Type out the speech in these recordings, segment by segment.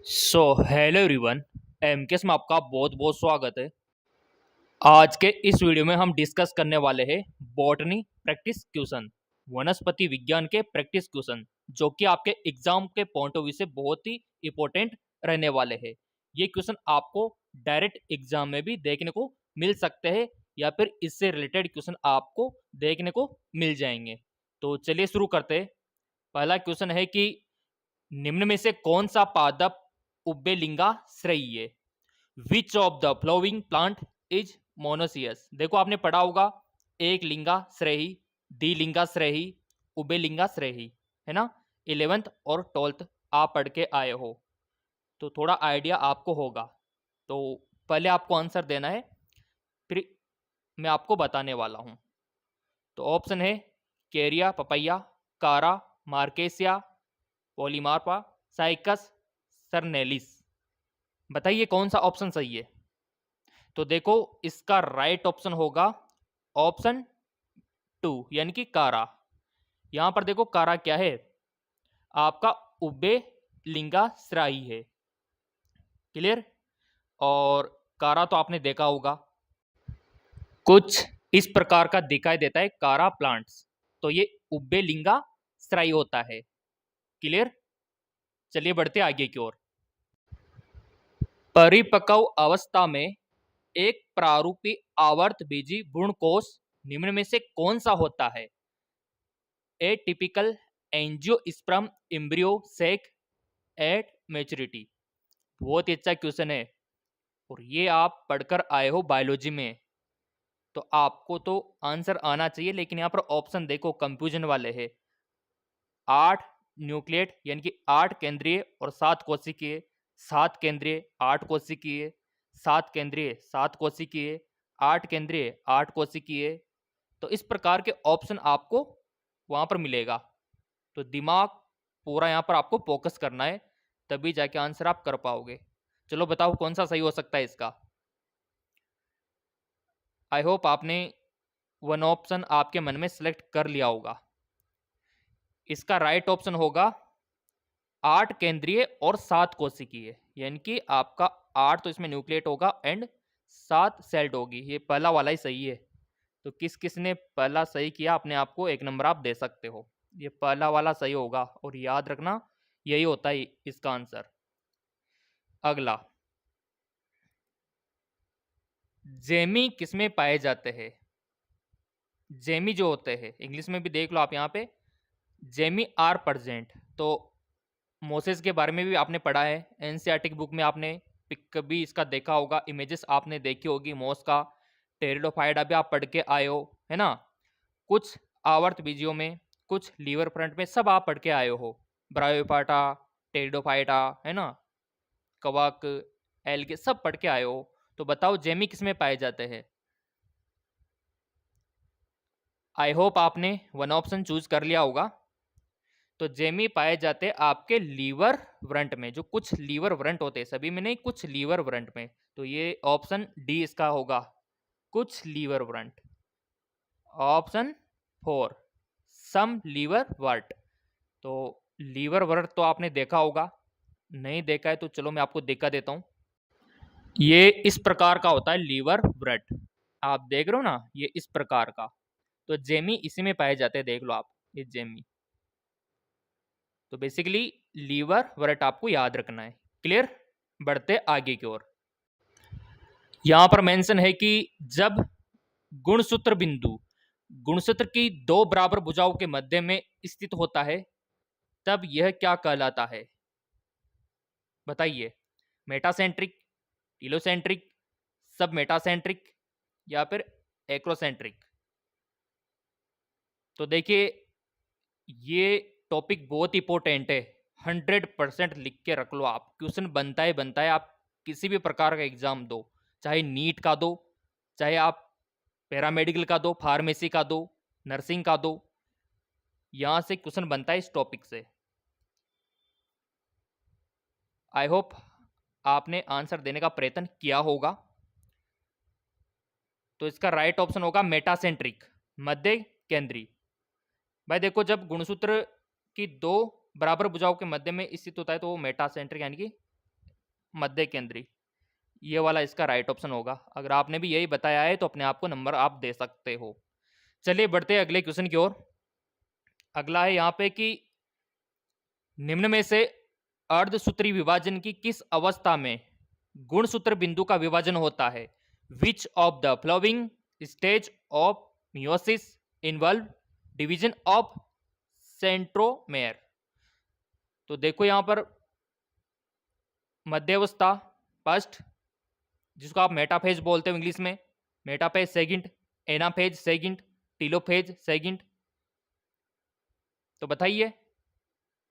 Hello everyone. MKS में आपका बहुत बहुत स्वागत है। आज के इस वीडियो में हम डिस्कस करने वाले हैं बॉटनी प्रैक्टिस क्वेश्चन, वनस्पति विज्ञान के प्रैक्टिस क्वेश्चन, जो कि आपके एग्जाम के पॉइंट ऑफ व्यू से बहुत ही इंपॉर्टेंट रहने वाले हैं। ये क्वेश्चन आपको डायरेक्ट एग्जाम में भी देखने को मिल सकते हैं या फिर इससे रिलेटेड क्वेश्चन आपको देखने को मिल जाएंगे। तो चलिए शुरू करते हैं। पहला क्वेश्चन है कि निम्न में से कौन सा पादप उब्बेलिंगा श्रेयी है? Which of the flowing plant is monoecious? देखो आपने पढ़ा होगा एक लिंगा श्रेयी, द्विलिंगा श्रेयी, उभयलिंगा श्रेयी, है ना। 11th और 12th आप पढ़ के आए हो तो थोड़ा आइडिया आपको होगा। तो पहले आपको आंसर देना है, फिर मैं आपको बताने वाला हूं। तो ऑप्शन है केरिया पपैया, कारा, मार्केसिया, पोलीमार्पा, साइकस, सरनेलिस। बताइए कौन सा ऑप्शन सही है। तो देखो इसका राइट ऑप्शन होगा ऑप्शन 2 यानी कि कारा। यहां पर देखो कारा क्या है, आपका उबे लिंगा श्राई है। क्लियर। और कारा तो आपने देखा होगा, कुछ इस प्रकार का दिखाई देता है कारा प्लांट्स, तो ये उबे लिंगा श्राई होता है। क्लियर। चलिए बढ़ते आगे की ओर। परिपक्व अवस्था में एक प्रारूपी आवर्त बीजी भ्रूणकोष निम्न में से कौन सा होता है? ए typical angiosperm embryo sac at maturity. बहुत ही अच्छा क्वेश्चन है और ये आप पढ़कर आए हो बायोलॉजी में, तो आपको तो आंसर आना चाहिए। लेकिन यहाँ पर ऑप्शन देखो कंफ्यूजन वाले हैं। 8 न्यूक्लिएट यानी कि 8 केंद्रीय और 7 कोशिकीय, 7 केंद्रीय 8 कोशिकीय, 7 केंद्रीय 7 कोशिकीय, 8 केंद्रीय 8 कोशिकीय। तो इस प्रकार के ऑप्शन आपको वहां पर मिलेगा। तो दिमाग पूरा यहाँ पर आपको फोकस करना है, तभी जाके आंसर आप कर पाओगे। चलो बताओ कौन सा सही हो सकता है इसका। आई होप आपने वन ऑप्शन आपके मन में सिलेक्ट कर लिया होगा। इसका राइट ऑप्शन होगा 8 केंद्रीय और 7 कोशिकीय, यानी कि आपका 8 तो इसमें न्यूक्लिएट होगा एंड 7 सेल्ड होगी। ये पहला वाला ही सही है। तो किस किस ने पहला सही किया, अपने आप को 1 नंबर आप दे सकते हो। ये पहला वाला सही होगा और याद रखना यही होता है इसका आंसर। अगला, जेमी किसमें पाए जाते हैं? जेमी जो होते हैं इंग्लिश में भी देख लो आप, यहाँ पे जेमी आर प्रेजेंट। तो मोसेस के बारे में भी आपने पढ़ा है एनसीईआरटी बुक में, आपने पिक भी इसका देखा होगा, इमेजेस आपने देखी होगी मोस का। टेरिडोफाइडा भी आप पढ़ के आए हो, है ना। कुछ आवर्त बीजियों में, कुछ लीवर फ्रंट में, सब आप पढ़ के आए हो। ब्रायोफाटा, टेरिडोफाइटा, है ना, कवक, एल्गे, सब पढ़ के आए हो। तो बताओ जेमी किसमें पाए जाते हैं? आई होप आपने वन ऑप्शन चूज कर लिया होगा। तो जेमी पाए जाते हैं आपके लीवर व्रंट में, जो कुछ लीवर व्रंट होते हैं, सभी में नहीं, कुछ लीवर व्रंट में। तो ये ऑप्शन डी इसका होगा, कुछ लीवर व्रंट। ऑप्शन 4 सम लीवर वर्ट। तो लीवर वर्ट तो आपने देखा होगा, नहीं देखा है तो चलो मैं आपको दिखा देता हूं। ये इस प्रकार का होता है लीवर व्रट, आप देख रहे हो ना, ये इस प्रकार का। तो जेमी इसी में पाए जाते हैं, देख लो आप ये जेमी। तो बेसिकली लीवर वर्ट आपको याद रखना है। क्लियर। बढ़ते आगे की ओर। यहां पर मेंशन है कि जब गुणसूत्र बिंदु गुणसूत्र की दो बराबर भुजाओं के मध्य में स्थित होता है, तब यह क्या कहलाता है? बताइए, मेटासेंट्रिक, टीलोसेंट्रिक, सब मेटासेंट्रिक या फिर एक्रोसेंट्रिक? तो देखिए ये टॉपिक बहुत इंपॉर्टेंट है, 100% लिख के रख लो आप। क्वेश्चन बनता है बनता है, आप किसी भी प्रकार का एग्जाम दो, चाहे नीट का दो, चाहे आप पैरामेडिकल का दो, फार्मेसी का दो, नर्सिंग का दो, यहां से क्वेश्चन बनता है इस टॉपिक से। आई होप आपने आंसर देने का प्रयत्न किया होगा। तो इसका राइट ऑप्शन होगा मेटासेंट्रिक, मध्य केंद्री। भाई देखो, जब गुणसूत्र की दो बराबर भुजाओं के मध्य में स्थित होता है तो वो मेटासेंट्रिक यानी कि मध्य केंद्री, ये वाला इसका राइट ऑप्शन होगा। अगर आपने भी यही बताया है तो अपने आप को नंबर आप दे सकते हो। चलिए बढ़ते हैं अगले क्वेश्चन की ओर। अगला है यहाँ पे कि निम्न में से अर्धसूत्री विभाजन की किस अवस्था में गुणसूत्र बिंदु का विभाजन होता है? Which of the flowing stage of meiosis involve division of centromere. तो देखो यहां पर मध्यावस्था फर्स्ट, जिसको आप मेटाफेज बोलते हो इंग्लिश में, metaphase second, anaphase second, telophase second. तो बताइए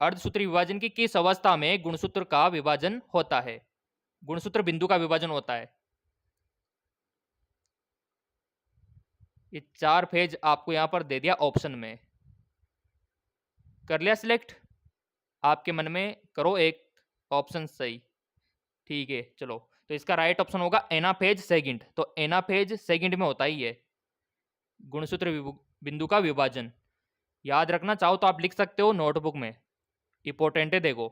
अर्धसूत्री विभाजन की किस अवस्था में गुणसूत्र का विभाजन होता है, गुणसूत्र बिंदु का विभाजन होता है? ये 4 फेज आपको यहां पर दे दिया ऑप्शन में। कर लिया सिलेक्ट? आपके मन में करो एक ऑप्शन सही। ठीक है चलो, तो इसका राइट ऑप्शन होगा एनाफेज सेकंड। तो एनाफेज सेकंड में होता ही है गुणसूत्र बिंदु का विभाजन। याद रखना चाहो तो आप लिख सकते हो नोटबुक में, इंपॉर्टेंट है देखो।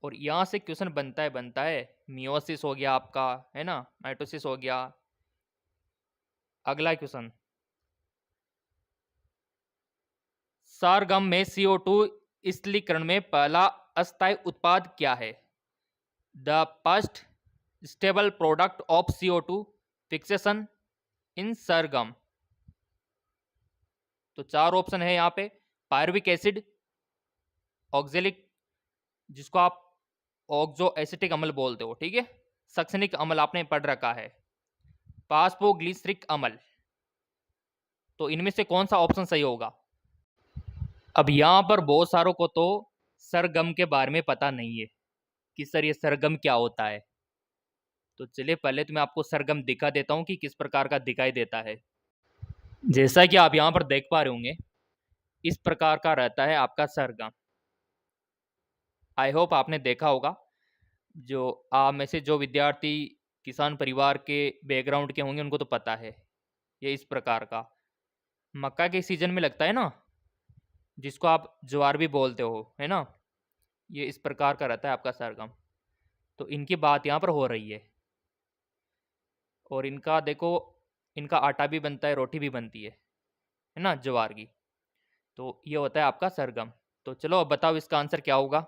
और यहां से क्वेश्चन बनता है मियोसिस हो गया आपका, है ना, माइटोसिस हो गया। अगला क्वेश्चन, सरगम में CO2 स्थलीकरण में पहला अस्थायी उत्पाद क्या है? The first stable product of CO2 fixation in sorghum. तो 4 ऑप्शन है यहाँ पे। पायरुविक एसिड, ऑक्जेलिक, जिसको आप ऑक्सो एसिटिक अम्ल बोलते हो, ठीक है, सक्सनिक अम्ल आपने पढ़ रखा है, फास्फोग्लिसरिक अम्ल। तो इनमें से कौन सा ऑप्शन सही होगा? अब यहाँ पर बहुत सारों को तो सरगम के बारे में पता नहीं है कि सर ये सरगम क्या होता है। तो चलिए पहले तो मैं आपको सरगम दिखा देता हूँ कि किस प्रकार का दिखाई देता है। जैसा कि आप यहाँ पर देख पा रहे होंगे, इस प्रकार का रहता है आपका सरगम। आई होप आपने देखा होगा। जो आप में से जो विद्यार्थी किसान परिवार के बैकग्राउंड के होंगे उनको तो पता है। ये इस प्रकार का मक्का के सीजन में लगता है ना, जिसको आप ज्वार भी बोलते हो, है ना। ये इस प्रकार का रहता है आपका सरगम। तो इनकी बात यहाँ पर हो रही है। और इनका देखो, इनका आटा भी बनता है, रोटी भी बनती है ना, ज्वार की। तो ये होता है आपका सरगम। तो चलो अब बताओ इसका आंसर क्या होगा।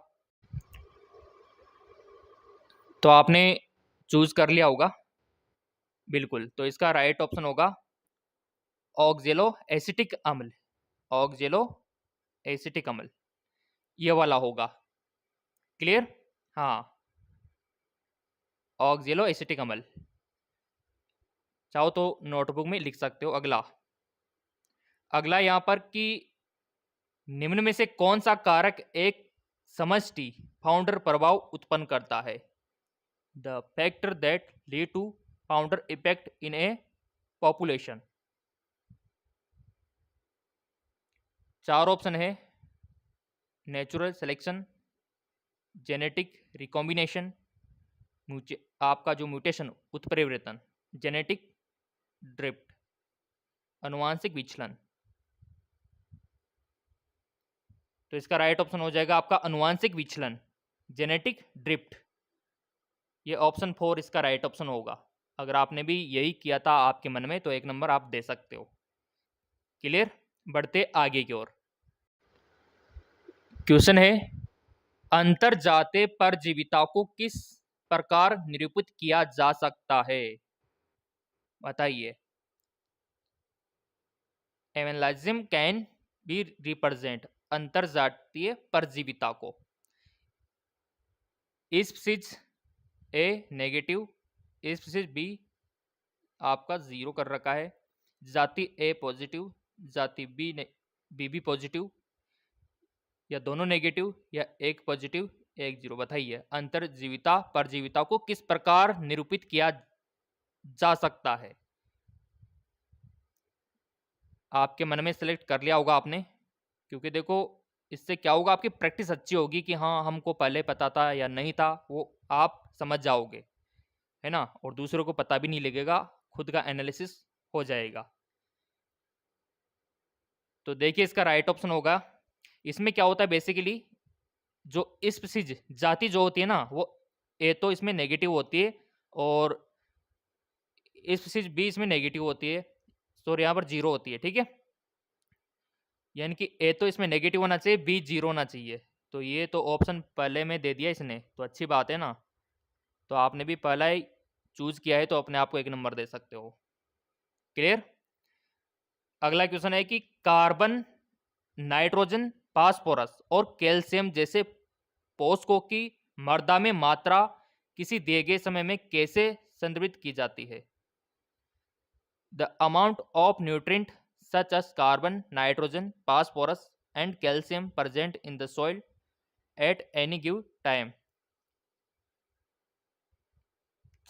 तो आपने चूज कर लिया होगा बिल्कुल। तो इसका राइट ऑप्शन होगा ऑक्जेलो एसिटिक अम्ल, ऑक्जेलो एसिटिक अम्ल, ये वाला होगा। क्लियर? हाँ, ऑक्जेलो एसिटिक अम्ल। चाहो तो नोटबुक में लिख सकते हो। अगला यहाँ पर कि निम्न में से कौन सा कारक एक समष्टि फाउंडर प्रभाव उत्पन्न करता है? The factor that lead to founder effect in a population. 4 option है, नेचुरल सिलेक्शन, जेनेटिक रिकॉम्बिनेशन, आपका जो म्यूटेशन उत्परिवर्तन, जेनेटिक ड्रिफ्ट, अनुवांशिक विचलन। तो इसका राइट ऑप्शन हो जाएगा आपका अनुवांशिक विचलन, जेनेटिक ड्रिफ्ट। ये ऑप्शन 4 इसका राइट ऑप्शन होगा। अगर आपने भी यही किया था आपके मन में तो 1 नंबर आप दे सकते हो। क्लियर? बढ़ते आगे की ओर। क्वेश्चन है, अंतरजातीय परजीविता को किस प्रकार निरूपित किया जा सकता है? बताइए। एनालिज्म कैन बी रिप्रेजेंट अंतरजातीय परजीविता को। स्पीसीज ए नेगेटिव, स्पीसीज बी आपका 0 कर रखा है, जाति ए पॉजिटिव, जाति बी भी पॉजिटिव, या दोनों नेगेटिव, या एक पॉजिटिव एक 0। बताइए अंतरजीविता परजीविता को किस प्रकार निरूपित किया जा सकता है? आपके मन में सेलेक्ट कर लिया होगा आपने, क्योंकि देखो इससे क्या होगा, आपकी प्रैक्टिस अच्छी होगी कि हाँ हमको पहले पता था या नहीं था, वो आप समझ जाओगे, है ना। और दूसरों को पता भी नहीं लगेगा, खुद का एनालिसिस हो जाएगा। तो देखिए इसका राइट ऑप्शन होगा, इसमें क्या होता है बेसिकली, जो स्पीसीज जाति जो होती है ना, वो ए तो इसमें नेगेटिव होती है और इस बी इसमें नेगेटिव होती है, सॉरी यहाँ पर जीरो होती है, ठीक है। यानी कि ए तो इसमें नेगेटिव होना चाहिए, बी जीरो होना चाहिए। तो ये तो ऑप्शन पहले में दे दिया इसने, तो अच्छी बात है ना। तो आपने भी पहला ही चूज किया है तो अपने आप को 1 नंबर दे सकते हो। क्लियर। अगला क्वेश्चन है कि कार्बन, नाइट्रोजन, फास्फोरस और कैल्शियम जैसे पोषकों की मृदा में मात्रा किसी दिए गए समय में कैसे संदर्भित की जाती है। The amount of nutrient such as carbon, nitrogen, phosphorus and calcium present in the soil at any give time.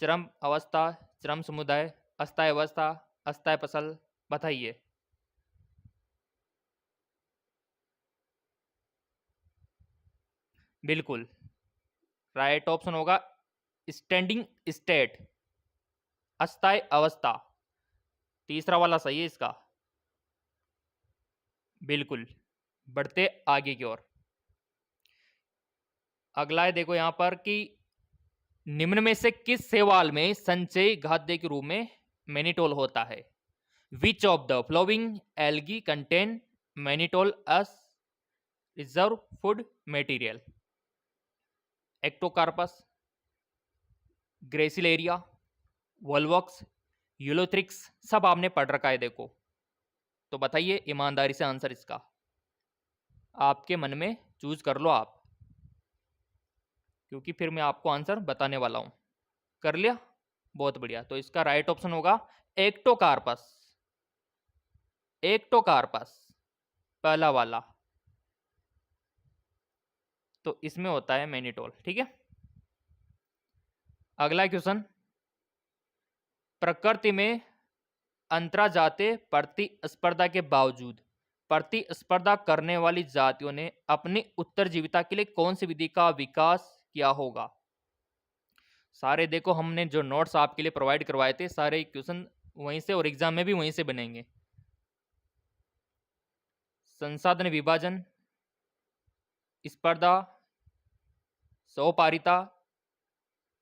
चरम अवस्था, चरम समुदाय, अस्थायी अवस्था, अस्थायी फसल, बताइए। बिल्कुल राइट ऑप्शन होगा स्टैंडिंग स्टेट, अस्थायी अवस्था। तीसरा वाला सही है इसका। बिल्कुल। बढ़ते आगे की ओर। अगला है देखो यहां पर कि निम्न में से किस शैवाल में संचयी खाद्य के रूप में मैनिटोल होता है। Which of the following algae contain mannitol as reserve food material. Ectocarpus, Gracilaria, Volvox, Ulothrix, सब आपने पढ़ रखा है देखो। तो बताइए ईमानदारी से आंसर इसका, आपके मन में चूज कर लो आप, क्योंकि फिर मैं आपको आंसर बताने वाला हूं। कर लिया, बहुत बढ़िया। तो इसका राइट ऑप्शन होगा एक्टोकार्पस। एक्टोकार्पस पहला वाला, तो इसमें होता है मैनिटोल, ठीक है। अगला क्वेश्चन, प्रकृति में अंतराजातीय प्रतिस्पर्धा के बावजूद प्रतिस्पर्धा करने वाली जातियों ने अपनी उत्तरजीविता के लिए कौन सी विधि का विकास किया होगा। सारे देखो हमने जो नोट्स आपके लिए प्रोवाइड करवाए थे, सारे क्वेश्चन वहीं से और एग्जाम में भी वहीं से बनेंगे। संसाधन विभाजन, स्पर्धा, सोपारिता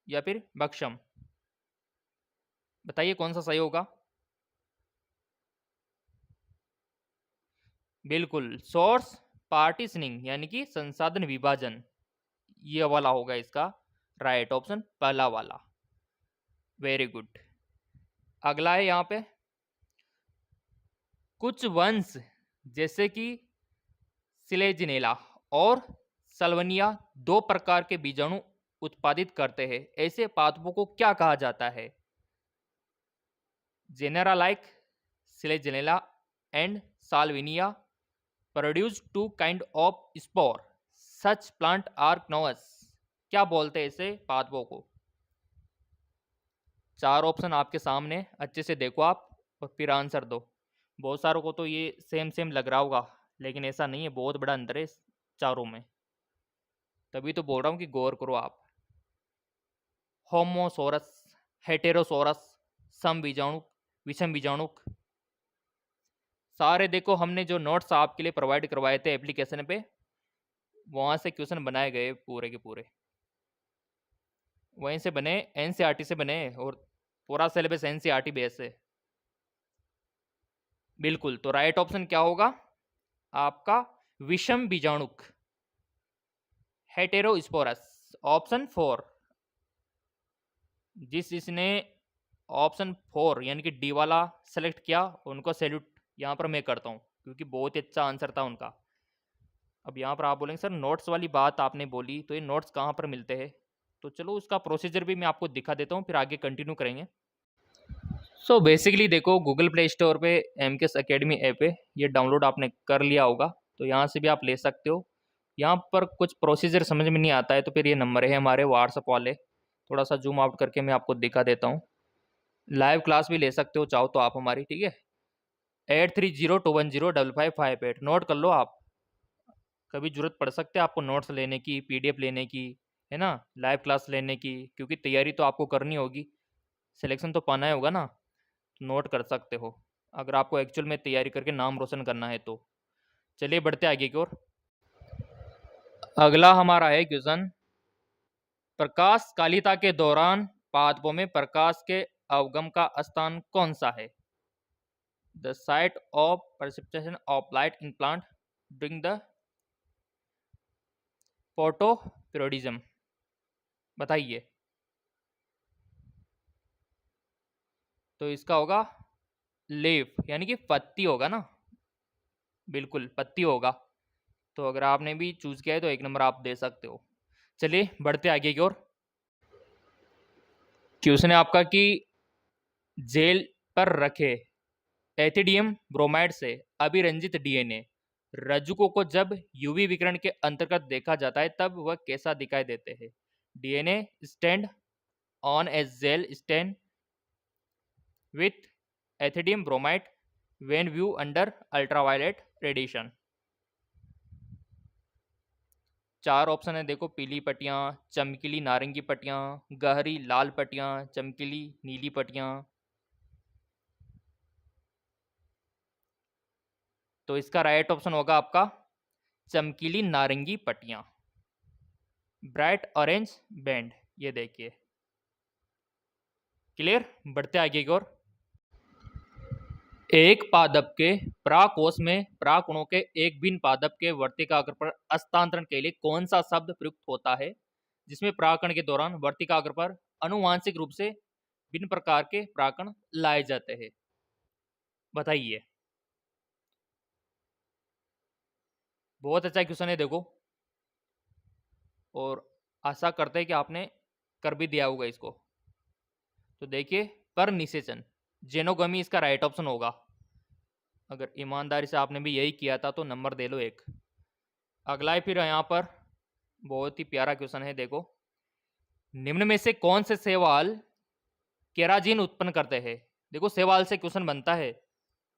या फिर बक्षम, बताइए कौन सा सही होगा। बिल्कुल सोर्स पार्टीशनिंग यानी कि संसाधन विभाजन, ये वाला होगा इसका राइट ऑप्शन, पहला वाला। Very good. अगला है यहां पे, कुछ वंश जैसे कि सिलेजिनेला और सल्वनिया 2 प्रकार के बीजाणु उत्पादित करते हैं, ऐसे पादपों को क्या कहा जाता है। Genera like Selaginella and Salvinia produce 2 kind of spore, such plant are known as. क्या बोलते हैं ऐसे पादपों को। 4 ऑप्शन आपके सामने, अच्छे से देखो आप और फिर आंसर दो। बहुत सारों को तो ये सेम सेम लग रहा होगा, लेकिन ऐसा नहीं है, बहुत बड़ा अंतर है चारों में, तभी तो बोल रहा हूँ कि गौर करो आप। होमोसोरस, हेटेरोसोरस, सम बीजाणु, विषम बीजाणुक, सारे देखो हमने जो नोट्स आपके लिए प्रोवाइड करवाए थे एप्लीकेशन पे, वहाँ से क्वेश्चन बनाए गए पूरे के पूरे, वहीं से बने, एनसीईआरटी से बने और पूरा सिलेबस एनसीईआरटी बेस है। बिल्कुल, तो राइट ऑप्शन क्या होगा आपका, विषम बीजाणुक, हेटेरोस्पोरस, ऑप्शन 4। जिसने ऑप्शन 4 यानी कि डी वाला सेलेक्ट किया, उनको सैल्यूट यहाँ पर मैं करता हूँ, क्योंकि बहुत ही अच्छा आंसर था उनका। अब यहाँ पर आप बोलेंगे सर नोट्स वाली बात आपने बोली, तो ये नोट्स कहाँ पर मिलते हैं। तो चलो उसका प्रोसीजर भी मैं आपको दिखा देता हूँ, फिर आगे कंटिन्यू करेंगे। सो बेसिकली देखो गूगल प्ले स्टोर पे एमकेएस एकेडमी ऐप है, ये डाउनलोड आपने कर लिया होगा, तो यहाँ से भी आप ले सकते हो। यहाँ पर कुछ प्रोसीजर समझ में नहीं आता है तो फिर ये नंबर है हमारे व्हाट्सअप वाले, थोड़ा सा जूम आउट करके मैं आपको दिखा देता हूँ। लाइव क्लास भी ले सकते हो चाहो तो आप हमारी, ठीक है। 8302105558 नोट कर लो आप, कभी जरूरत पड़ सकते है आपको नोट्स लेने की, पीडीएफ लेने की, है ना, लाइव क्लास लेने की, क्योंकि तैयारी तो आपको करनी होगी, सिलेक्शन तो पाना ही होगा ना, तो नोट कर सकते हो अगर आपको एक्चुअल में तैयारी करके नाम रोशन करना है तो। चलिए बढ़ते आगे की ओर। अगला हमारा है क्वेश्चन, प्रकाश कालिता के दौरान पादपों में प्रकाश के अवगम का स्थान कौन सा है? The site of precipitation of light in plant during the photoperiodism. बताइए। तो इसका होगा लीफ, यानी कि पत्ती होगा ना। बिल्कुल पत्ती होगा। तो अगर आपने भी चूज किया है तो 1 नंबर आप दे सकते हो। चलिए बढ़ते आगे की ओर। क्वेश्चन है आपका कि जेल पर रखे एथिडियम ब्रोमाइड से अभिरंजित डीएनए रज्जुकों को जब यूवी विकिरण के अंतर्गत देखा जाता है तब वह कैसा दिखाई देते हैं? DNA stand on a gel stand with ethidium bromide when view under ultraviolet radiation. 4 option है देखो, पीली पट्टियां, चमकीली नारंगी पट्टियां, गहरी लाल पट्टियां, चमकीली नीली पट्टियां। तो इसका राइट ऑप्शन होगा आपका चमकीली नारंगी पट्टियां, ब्राइट ऑरेंज बैंड। ये देखिए। क्लियर। बढ़ते आगे की ओर। एक पादप के परागकोश में परागकणों के एक भिन्न पादप के वर्तिकाग्र पर हस्तांतरण के लिए कौन सा शब्द प्रयुक्त होता है जिसमें परागकण के दौरान वर्तिकाग्र पर आनुवांशिक रूप से भिन्न प्रकार के परागकण लाए जाते हैं? बताइए। बहुत अच्छा क्वेश्चन है देखो, और आशा करते हैं कि आपने कर भी दिया होगा इसको। तो देखिए, पर निषेचन जेनोगमी इसका राइट ऑप्शन होगा। अगर ईमानदारी से आपने भी यही किया था तो नंबर दे लो 1। अगला है फिर यहाँ पर बहुत ही प्यारा क्वेश्चन है देखो, निम्न में से कौन से शैवाल केराजिन उत्पन्न करते हैं? देखो शैवाल से क्वेश्चन बनता है,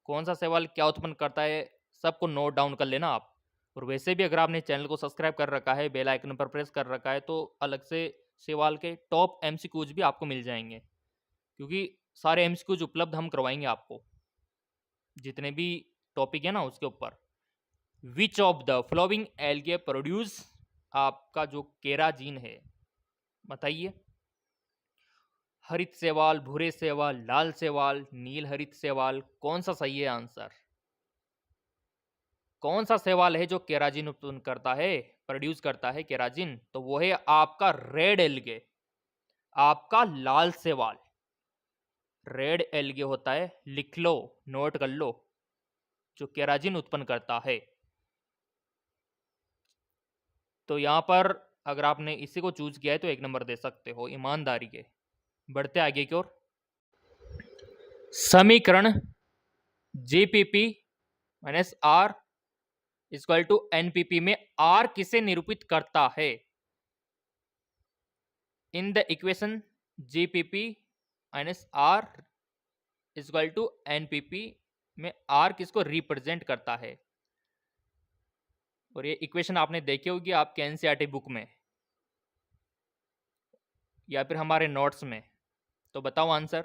कौन सा शैवाल क्या उत्पन्न करता है सबको नोट डाउन कर लेना आप। और वैसे भी अगर आपने चैनल को सब्सक्राइब कर रखा है, बेल आइकन पर प्रेस कर रखा है, तो अलग से शैवाल के टॉप एमसीक्यूज भी आपको मिल जाएंगे, क्योंकि सारे एमसीक्यूज उपलब्ध हम करवाएंगे आपको, जितने भी टॉपिक है ना उसके ऊपर। विच of the following algae produce आपका जो केराजिन है? बताइए। हरित शैवाल, भूरे शैवाल, लाल शैवाल, नील हरित शैवाल, कौन सा सही है आंसर? कौन सा शैवाल है जो केराजिन उत्पन्न करता है, प्रोड्यूस करता है केराजिन? तो वो है आपका रेड एल्गे, आपका लाल शैवाल। रेड एल्गे होता है, लिख लो, नोट कर लो, जो केराजिन उत्पन्न करता है। तो यहां पर अगर आपने इसी को चूज किया है तो 1 नंबर दे सकते हो ईमानदारी के। बढ़ते आगे की ओर। समीकरण GPP minus R equal to NPP में आर किसे निरूपित करता है? In the equation GPP minus R equal to NPP में आर किसको रिप्रेजेंट करता है? और ये इक्वेशन आपने देखी होगी आपके एनसीईआरटी बुक में या फिर हमारे नोट्स में। तो बताओ आंसर,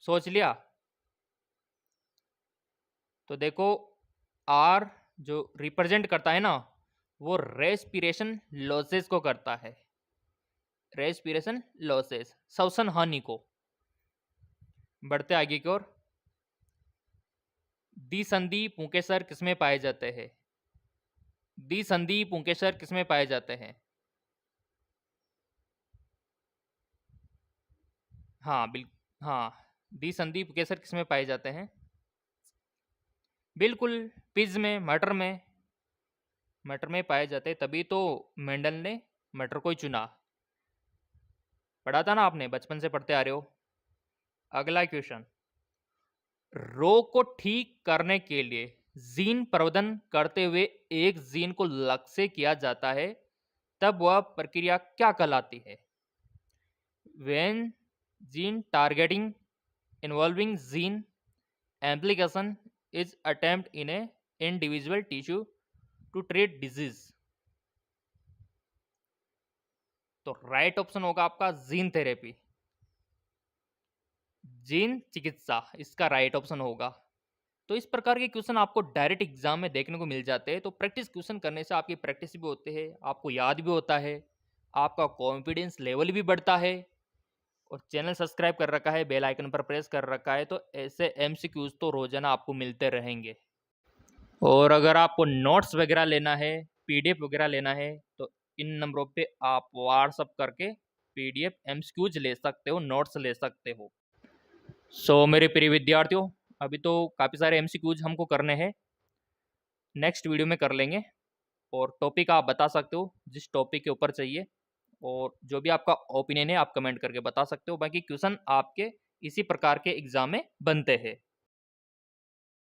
सोच लिया? तो देखो, आर जो रिप्रेजेंट करता है ना, वो रेस्पिरेशन लॉसेस को करता है, रेस्पिरेशन लॉसेस, श्वसन हानि को। बढ़ते आगे की ओर। द्विसंधि पुंकेसर किसमें पाए जाते हैं? द्विसंधि पुंकेसर किसमें पाए जाते हैं? हाँ बिल्कुल, हाँ, द्विसंधि पुंकेसर किसमें पाए जाते हैं? बिल्कुल पिज में, मटर में, मटर में पाए जाते हैं, तभी तो मेंडल ने मटर को ही चुना। पढ़ा था ना आपने, बचपन से पढ़ते आ रहे हो। अगला क्वेश्चन, रोग को ठीक करने के लिए जीन प्रवर्धन करते हुए एक जीन को लक्ष्य किया जाता है, तब वह प्रक्रिया क्या कहलाती है? When gene targeting involving gene amplification is attempt in a individual tissue to treat disease. तो राइट ऑप्शन होगा आपका जीन थेरेपी, जीन चिकित्सा इसका राइट ऑप्शन होगा। तो इस प्रकार के क्वेश्चन आपको डायरेक्ट एग्जाम में देखने को मिल जाते हैं। तो प्रैक्टिस क्वेश्चन करने से आपकी प्रैक्टिस भी होती है, आपको याद भी होता है, आपका कॉन्फिडेंस लेवल भी बढ़ता है। और चैनल सब्सक्राइब कर रखा है, बेल आइकन पर प्रेस कर रखा है, तो ऐसे एमसीक्यूज तो रोजाना आपको मिलते रहेंगे। और अगर आपको नोट्स वगैरह लेना है, पीडीएफ वगैरह लेना है, तो इन नंबरों पे आप व्हाट्सअप करके पीडीएफ एमसीक्यूज ले सकते हो, नोट्स ले सकते हो। मेरे प्रिय विद्यार्थियों, अभी तो काफ़ी सारे एमसीक्यूज हमको करने हैं, नेक्स्ट वीडियो में कर लेंगे। और टॉपिक आप बता सकते हो जिस टॉपिक के ऊपर चाहिए, और जो भी आपका ओपिनियन है आप कमेंट करके बता सकते हो। बाकी क्वेश्चन आपके इसी प्रकार के एग्जाम में बनते हैं।